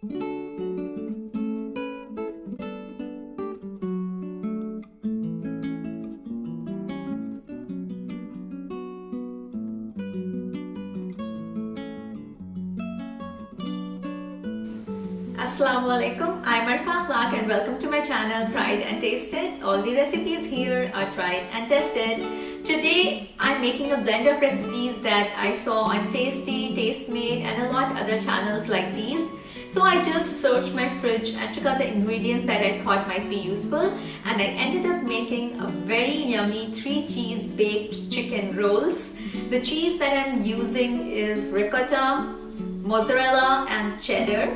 Assalamu alaikum, I'm Arfa Akhlaq and welcome to my channel Tried and Tasted. All the recipes here are tried and tested. Today I'm making a blend of recipes that I saw on Tasty, Tastemade and a lot other channels like these. So I just searched my fridge and took out the ingredients that I thought might be useful, and I ended up making a very yummy 3 cheese baked chicken rolls. The cheese that I'm using is ricotta, mozzarella and cheddar.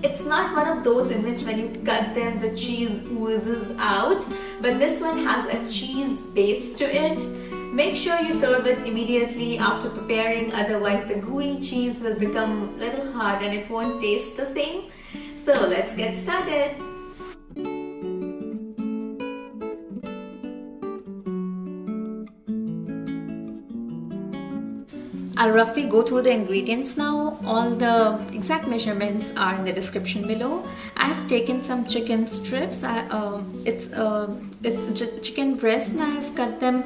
It's not one of those in which when you cut them the cheese oozes out, but this one has a cheese base to it. Make sure you serve it immediately after preparing, otherwise the gooey cheese will become a little hard and it won't taste the same. So let's get started. I'll roughly go through the ingredients now. All the exact measurements are in the description below. I've taken some chicken strips. It's chicken breast and I have cut them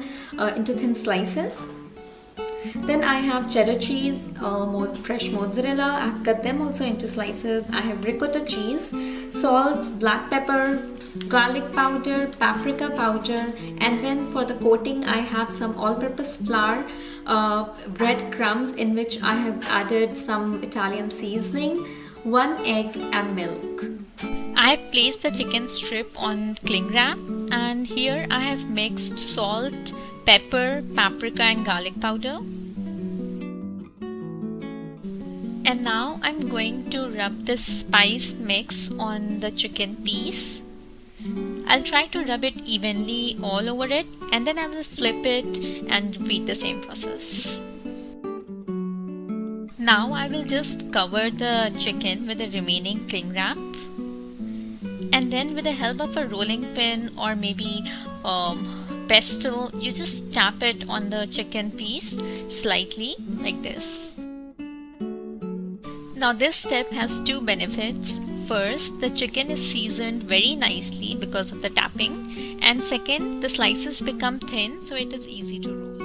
into thin slices. Then I have cheddar cheese, fresh mozzarella. I've cut them also into slices. I have ricotta cheese, salt, black pepper, garlic powder, paprika powder, and then for the coating I have some all-purpose flour, breadcrumbs in which I have added some Italian seasoning, 1 egg and milk. I have placed the chicken strip on cling wrap, and here I have mixed salt, pepper, paprika and garlic powder. And now I'm going to rub this spice mix on the chicken piece. I'll try to rub it evenly all over it, and then I will flip it and repeat the same process. Now I will just cover the chicken with the remaining cling wrap, and then with the help of a rolling pin or maybe pestle, you just tap it on the chicken piece slightly like this. Now this step has 2 benefits. First, the chicken is seasoned very nicely because of the tapping, and second, the slices become thin so it is easy to roll.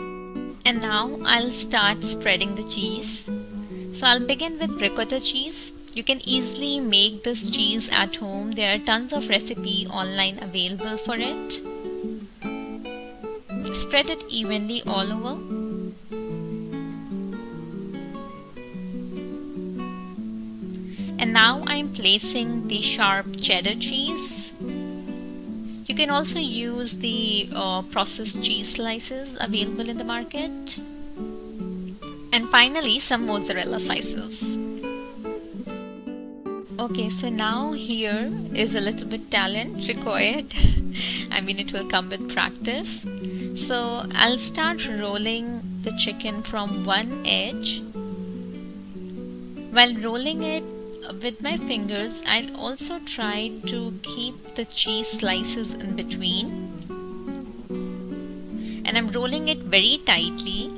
And now I'll start spreading the cheese. So I'll begin with ricotta cheese. You can easily make this cheese at home. There are tons of recipe online available for it. Spread it evenly all over. And now I'm placing the sharp cheddar cheese. You can also use the processed cheese slices available in the market. And finally some mozzarella slices. Okay, so now here is a little bit talent required. I mean, it will come with practice. So I'll start rolling the chicken from one edge. While rolling it with my fingers, I'll also try to keep the cheese slices in between, and I'm rolling it very tightly,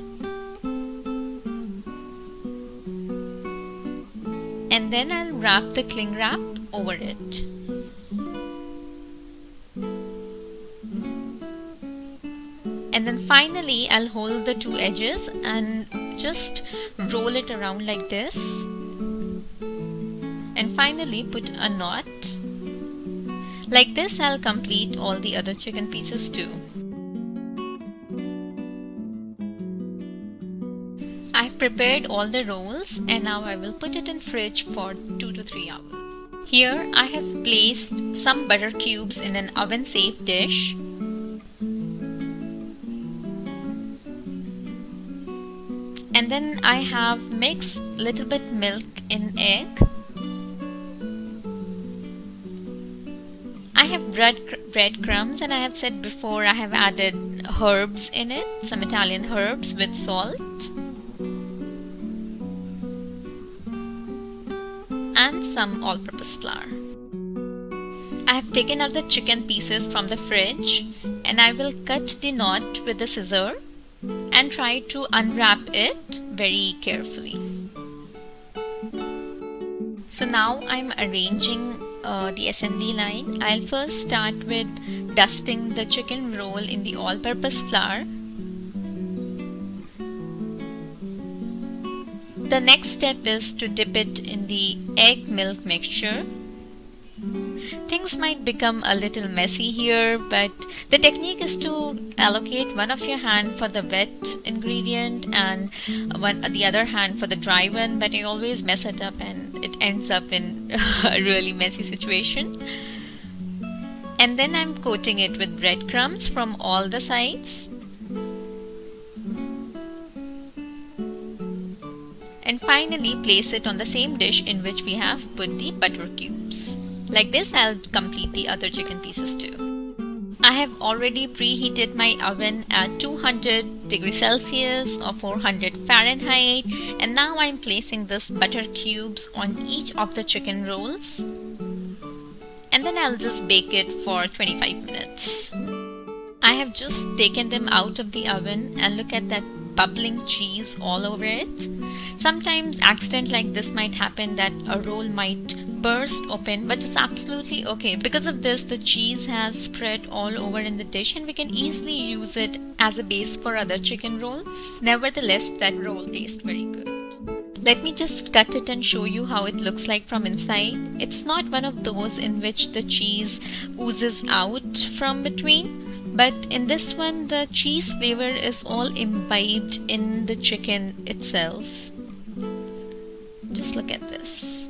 and then I'll wrap the cling wrap over it. And then finally I'll hold the 2 edges and just roll it around like this. And finally put a knot. Like this I'll complete all the other chicken pieces too. I've prepared all the rolls and now I will put it in fridge for 2 to 3 hours. Here I have placed some butter cubes in an oven safe dish. And then I have mixed little bit milk in egg. I have breadcrumbs, and I have said before I have added herbs in it, some Italian herbs with salt. And some all-purpose flour. I have taken out the chicken pieces from the fridge and I will cut the knot with the scissor and try to unwrap it very carefully. So now I'm arranging the assembly line. I'll first start with dusting the chicken roll in the all-purpose flour. The next step is to dip it in the egg milk mixture. Things might become a little messy here, but the technique is to allocate one of your hand for the wet ingredient and the other hand for the dry one, but I always mess it up and it ends up in a really messy situation. And then I'm coating it with breadcrumbs from all the sides. And finally place it on the same dish in which we have put the butter cubes. Like this, I'll complete the other chicken pieces too. I have already preheated my oven at 200 degrees Celsius or 400 Fahrenheit, and now I'm placing this butter cubes on each of the chicken rolls, and then I'll just bake it for 25 minutes. I have just taken them out of the oven and look at that bubbling cheese all over it. Sometimes accident like this might happen, that a roll might burst open, but it's absolutely okay. Because of this, the cheese has spread all over in the dish and we can easily use it as a base for other chicken rolls. Nevertheless, that roll tastes very good. Let me just cut it and show you how it looks like from inside. It's not one of those in which the cheese oozes out from between, but in this one the cheese flavor is all imbibed in the chicken itself. Just look at this.